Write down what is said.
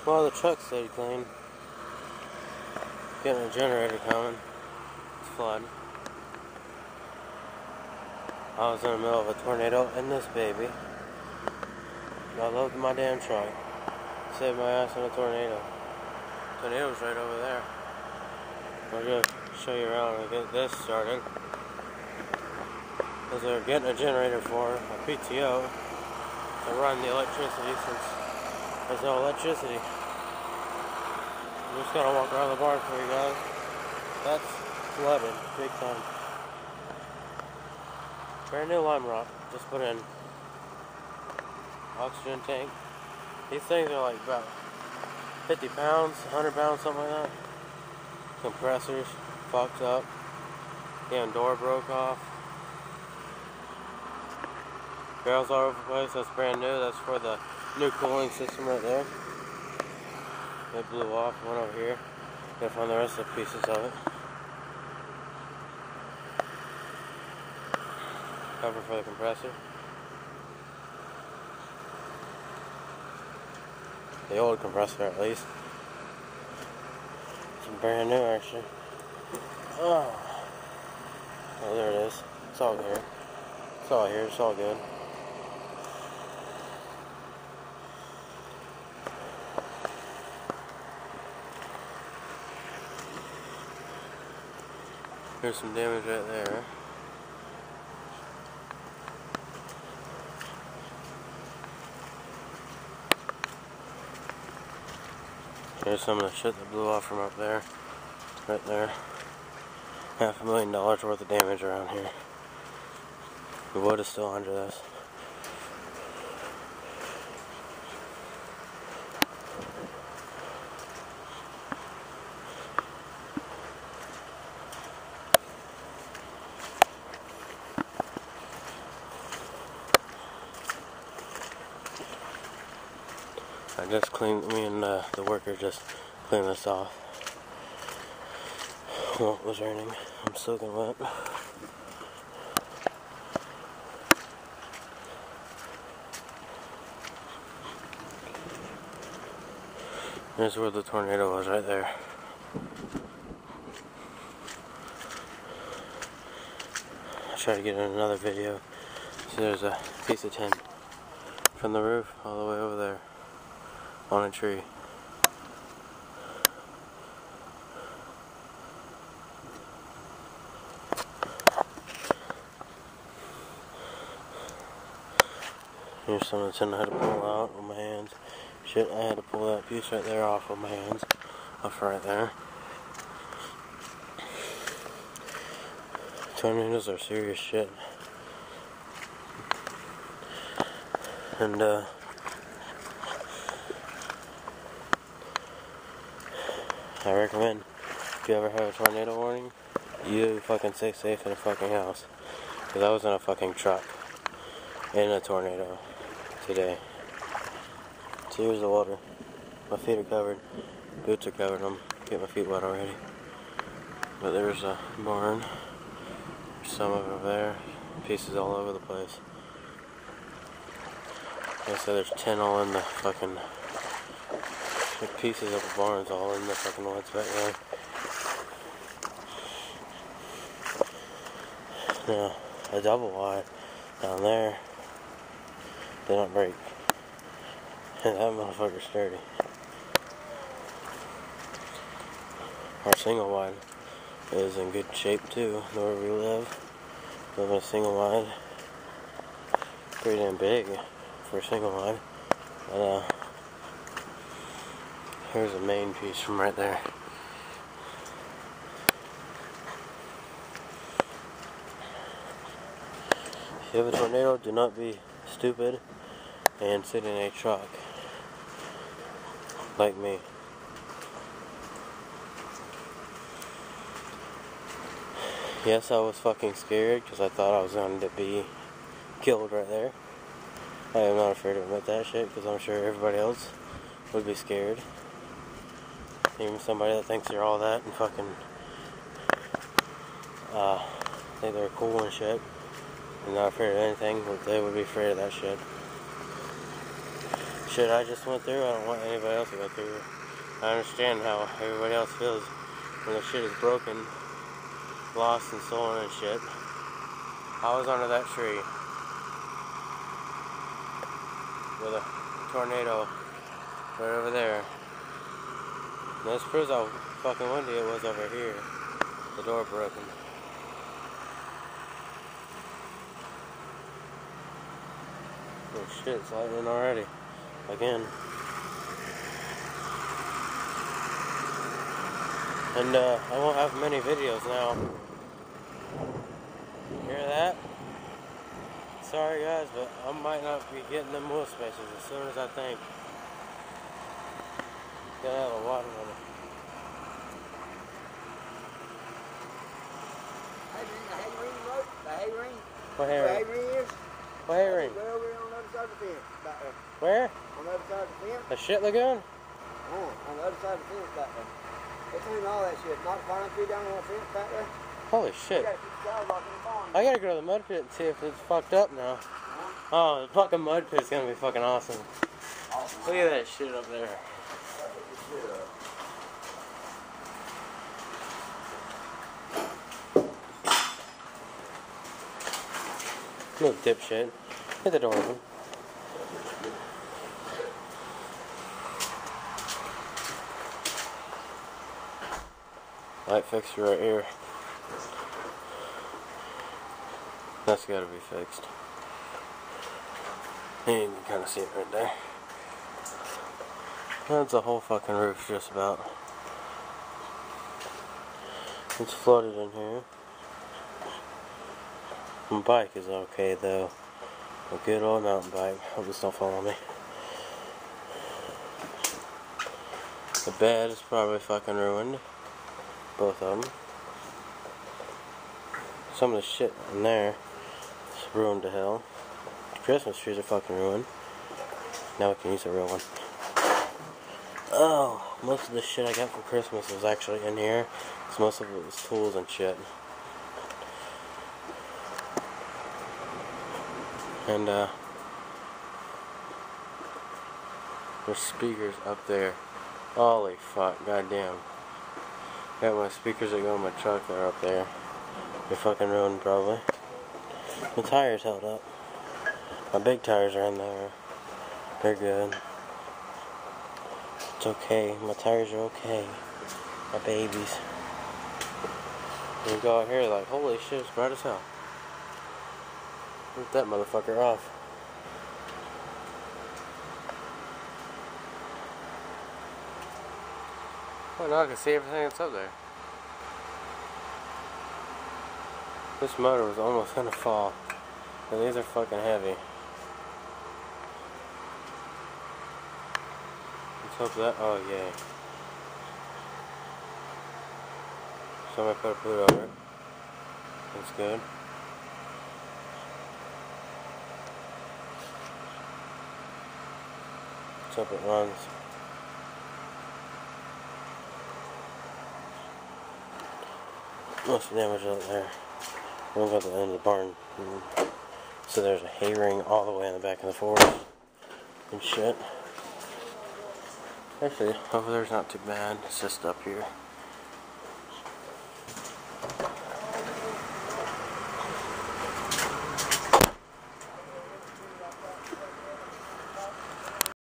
Well, the truck stayed clean. Getting a generator coming. It's flood. I was in the middle of a tornado in this baby. I loved my damn truck. Saved my ass in a tornado. Tornado's right over there. We're gonna show you around and get this started. Because they're getting a generator for a PTO to run the electricity since there's no electricity. I'm just gonna walk around the barn for you guys. That's flooded, big time. Brand new lime rock, just put in. Oxygen tank. These things are like about 50 pounds, 100 pounds, something like that. Compressors fucked up. Damn door broke off. Barrels all over the place. That's brand new. That's for the new cooling system right there. It blew off. One over here. Gotta find the rest of the pieces of it. Cover for the compressor. The old compressor, at least. It's brand new, actually. Oh, there it is. It's all here. It's all here. It's all good. There's some damage right there. Here's some of the shit that blew off from up there. Right there. $500,000 worth of damage around here. The wood is still under this. I just cleaned, me and the worker just cleaned this off. Well, it was raining. I'm soaking wet. Here's where the tornado was, right there. I'll try to get in another video. See, there's a piece of tin from the roof all the way over there on a tree. Here's some of the tin I had to pull out with my hands. Shit, I had to pull that piece right there off with my hands. Off right there. Tornadoes are serious shit. And, I recommend, if you ever have a tornado warning, you fucking stay safe in a fucking house. Because I was in a fucking truck in a tornado today. So here's the water. My feet are covered. Boots are covered. I'm getting my feet wet already. But there's a barn. There's some of it over there. Pieces all over the place. Like I said, there's tin all in the fucking... The pieces of the barn's all in the fucking woods back there. Now, a double wide down there did not break. And that motherfucker's sturdy. Our single wide is in good shape too, where we live. Live in a single wide. Pretty damn big for a single wide. But here's a main piece from right there. If you have a tornado, do not be stupid and sit in a truck like me. Yes, I was fucking scared because I thought I was going to be killed right there. I am not afraid to admit that shit because I'm sure everybody else would be scared. Even somebody that thinks they're all that and fucking think they're cool and shit and not afraid of anything, but they would be afraid of that shit. shit I just went through, I don't want anybody else to go through. I understand how everybody else feels when the shit is broken, lost and stolen and shit. I was under that tree with a tornado right over there. And this proves how fucking windy it was over here. The door broken. Oh shit, it's lightning already. Again. And I won't have many videos now. Hear that? Sorry guys, but I might not be getting them wheel spaces as soon as I think. Gotta have a water on it. What hay ring? What hay ring? Way over on the other side of the fence, back there. Where? On the other side of the fence? The shit lagoon? On the other side of the fence back there. It's in all that shit. Knock the farm tree down on the fence back there. Holy shit. I gotta go to the mud pit and see if it's fucked up now. Oh, the fucking mud pit's gonna be fucking awesome. Look at that shit up there. Little dipshit. Hit the door open. Light fixture right here. That's gotta be fixed. And you can kinda see it right there. That's the whole fucking roof just about. It's flooded in here. My bike is okay though. A good old mountain bike. Hope this don't fall on me. The bed is probably fucking ruined. Both of them. Some of the shit in there is ruined to hell. The Christmas trees are fucking ruined. Now we can use a real one. Oh, most of the shit I got for Christmas was actually in here. Because most of it was tools and shit. And there's speakers up there. Holy fuck, goddamn. Got my speakers that go in my truck, they're up there. They're fucking ruined probably. The tires held up. My big tires are in there. They're good. It's okay. My tires are okay. My babies. You go out here like, holy shit, it's bright as hell. Rip that motherfucker off. Oh, now I can see everything that's up there. This motor was almost gonna fall. But these are fucking heavy. Let's hope that. Oh, yay. Somebody put a boot over it. That's good. Let's hope it runs. Most damage out there. We'll go to the end of the barn. So there's a hay ring all the way in the back of the forest. And shit. Actually, over there's not too bad. It's just up here.